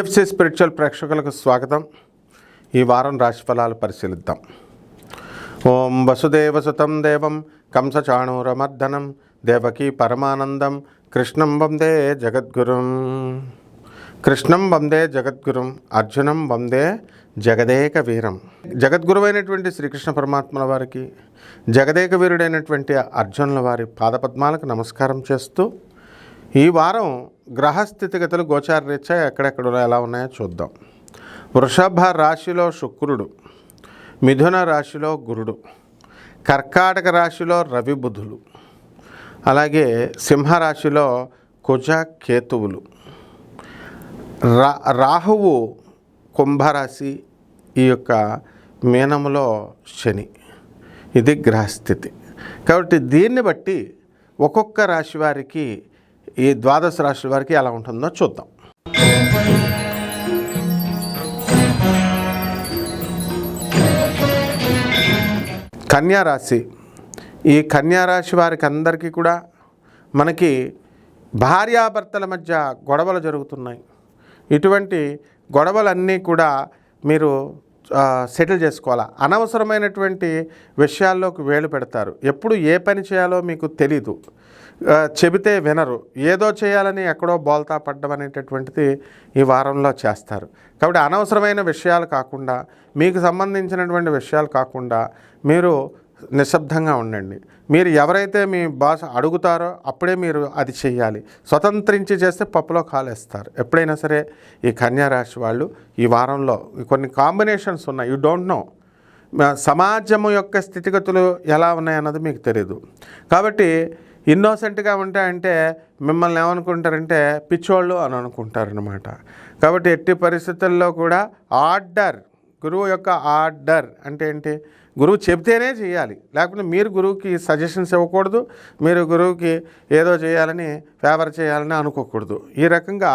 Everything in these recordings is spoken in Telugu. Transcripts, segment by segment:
పిఎఫ్సి స్పిరిచువల్ ప్రేక్షకులకు స్వాగతం. ఈ వారం రాశి ఫలాలు పరిశీలిద్దాం. ఓం వసుదేవసుతం దేవం కంసచాణూరమర్దనం దేవకీ పరమానందం కృష్ణం వందే జగద్గురుం. కృష్ణం వందే జగద్గురుం, అర్జునం వందే జగదేక వీరం. జగద్గురువైనటువంటి శ్రీకృష్ణ పరమాత్మల వారికి, జగదేక వీరుడైనటువంటి అర్జునుల వారి పాదపద్మాలకు నమస్కారం చేస్తూ ఈ వారం గ్రహస్థితిగతులు గోచారరీత్యా ఎక్కడెక్కడ ఎలా ఉన్నాయో చూద్దాం. వృషభ రాశిలో శుక్రుడు, మిథున రాశిలో గురుడు, కర్కాటక రాశిలో రవి బుధులు, అలాగే సింహరాశిలో కుజ కేతువులు, రాహువు కుంభరాశి, ఈ యొక్క మీనములో శని. ఇది గ్రహస్థితి. కాబట్టి దీన్ని బట్టి ఒక్కొక్క రాశి వారికి, ఈ ద్వాదశ రాశుల వారికి ఎలా ఉంటుందో చూద్దాం. కన్యారాశి. ఈ కన్యారాశి వారికి అందరికీ కూడా మనకి భార్యాభర్తల మధ్య గొడవలు జరుగుతున్నాయి. ఇటువంటి గొడవలన్నీ కూడా మీరు సెటిల్ చేసుకోవాలా. అనవసరమైనటువంటి విషయాల్లోకి వేలు పెడతారు. ఎప్పుడు ఏ పని చేయాలో మీకు తెలీదు, చెబితే వినరు, ఏదో చేయాలని ఎక్కడో బోల్తా పడ్డం అనేటటువంటిది ఈ వారంలో చేస్తారు. కాబట్టి అనవసరమైన విషయాలు కాకుండా, మీకు సంబంధించినటువంటి విషయాలు కాకుండా మీరు నిశ్శబ్దంగా ఉండండి. మీరు ఎవరైతే మీ బాస్ అడుగుతారో అప్పుడే మీరు అది చెయ్యాలి. స్వతంత్రించి చేస్తే పప్పులో కాలేస్తారు. ఎప్పుడైనా సరే ఈ కన్యారాశి వాళ్ళు ఈ వారంలో కొన్ని కాంబినేషన్స్ ఉన్నాయి. You don't know. సమాజము యొక్క స్థితిగతులు ఎలా ఉన్నాయన్నది మీకు తెలియదు. కాబట్టి ఇన్నోసెంట్గా ఉంటాయంటే మిమ్మల్ని ఏమనుకుంటారంటే పిచ్చోళ్ళు అని అనుకుంటారనమాట. కాబట్టి ఎట్టి పరిస్థితుల్లో కూడా ఆర్డర్, గురువు యొక్క ఆర్డర్ అంటే ఏంటి? గురువు చెబితేనే చేయాలి, లేకపోతే మీరు గురువుకి సజెషన్స్ ఇవ్వకూడదు, మీరు గురువుకి ఏదో చేయాలని, ఫేవర్ చేయాలని అనుకోకూడదు. ఈ రకంగా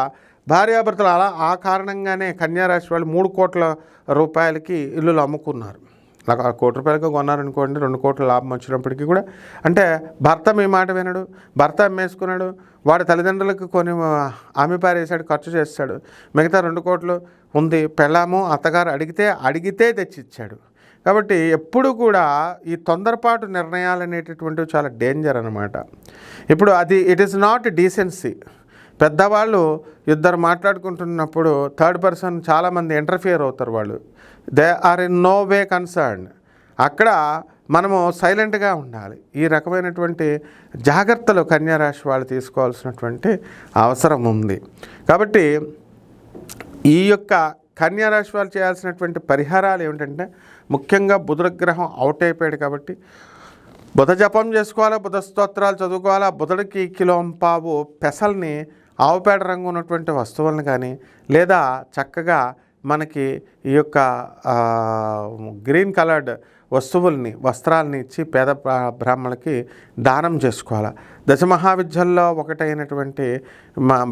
భార్యాభర్తలు అలా ఆ కారణంగానే కన్యారాశి వాళ్ళు 3 కోట్ల రూపాయలకి ఇల్లులు అమ్ముకున్నారు. నాకు 1 కోటి రూపాయలకి కొన్నారనుకోండి, 2 కోట్ల లాభం వచ్చినప్పటికీ కూడా, అంటే భర్త మీ మాట వినడు, భర్త అమ్మేసుకున్నాడు, వాడి తల్లిదండ్రులకు కొన్ని ఆమె పారేసాడు, ఖర్చు చేస్తాడు, మిగతా 2 కోట్లు ఉంది. పెళ్ళాము అత్తగారు అడిగితే తెచ్చిచ్చాడు. కాబట్టి ఎప్పుడు కూడా ఈ తొందరపాటు నిర్ణయాలు అనేటటువంటివి చాలా డేంజర్ అనమాట. ఇప్పుడు ఇట్ ఈస్ నాట్ డీసెన్సీ. పెద్దవాళ్ళు ఇద్దరు మాట్లాడుకుంటున్నప్పుడు థర్డ్ పర్సన్ చాలామంది ఇంటర్ఫియర్ అవుతారు. వాళ్ళు they are in no way concern. అక్కడ మనము సైలెంట్గా ఉండాలి. ఈ రకమైనటువంటి జాగ్రత్తలు కన్యారాశి వాళ్ళు తీసుకోవాల్సినటువంటి అవసరం ఉంది. కాబట్టి ఈ యొక్క కన్యారాశి వాళ్ళు చేయాల్సినటువంటి పరిహారాలు ఏమిటంటే, ముఖ్యంగా బుధగ్రహం అవుట్ అయిపోయాడు కాబట్టి బుధ జపం చేసుకోవాలా, బుధ స్తోత్రాలు చదువుకోవాలా. బుధుడికి కిలోంపావు పెసల్ని, ఆవుపేడ రంగు ఉన్నటువంటి వస్తువులను కానీ, లేదా చక్కగా మనకి ఈ యొక్క గ్రీన్ కలర్డ్ వస్తువుల్ని, వస్త్రాలని ఇచ్చి పేద బ్రాహ్మణులకి దానం చేసుకోవాలి. దశమహావిద్యల్లో ఒకటైనటువంటి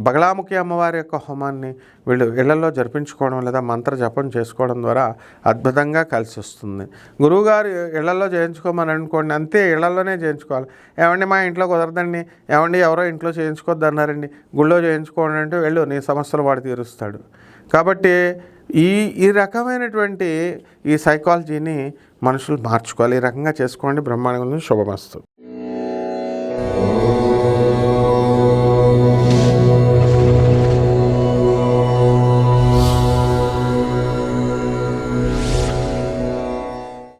బగలాముఖి అమ్మవారి యొక్క హోమాన్ని వీళ్ళు ఇళ్లలో జరిపించుకోవడం లేదా మంత్ర జపం చేసుకోవడం ద్వారా అద్భుతంగా కలిసి వస్తుంది. గురువుగారు ఇళ్లలో చేయించుకోమని అనుకోండి, అంతే, ఇళ్లలోనే చేయించుకోవాలి. ఏమండి మా ఇంట్లో కుదరదండి, ఏమండి ఎవరో ఇంట్లో చేయించుకోవద్దు అన్నారండి, గుళ్ళో చేయించుకోండి అంటే వెళ్ళు, నీ సమస్యలు వాడు తీరుస్తాడు. కాబట్టి ఈ రకమైనటువంటి ఈ సైకాలజీని మనుషులు మార్చుకోవాలి. ఈ రకంగా చేసుకోండి. బ్రహ్మాండంగా శుభమస్తు.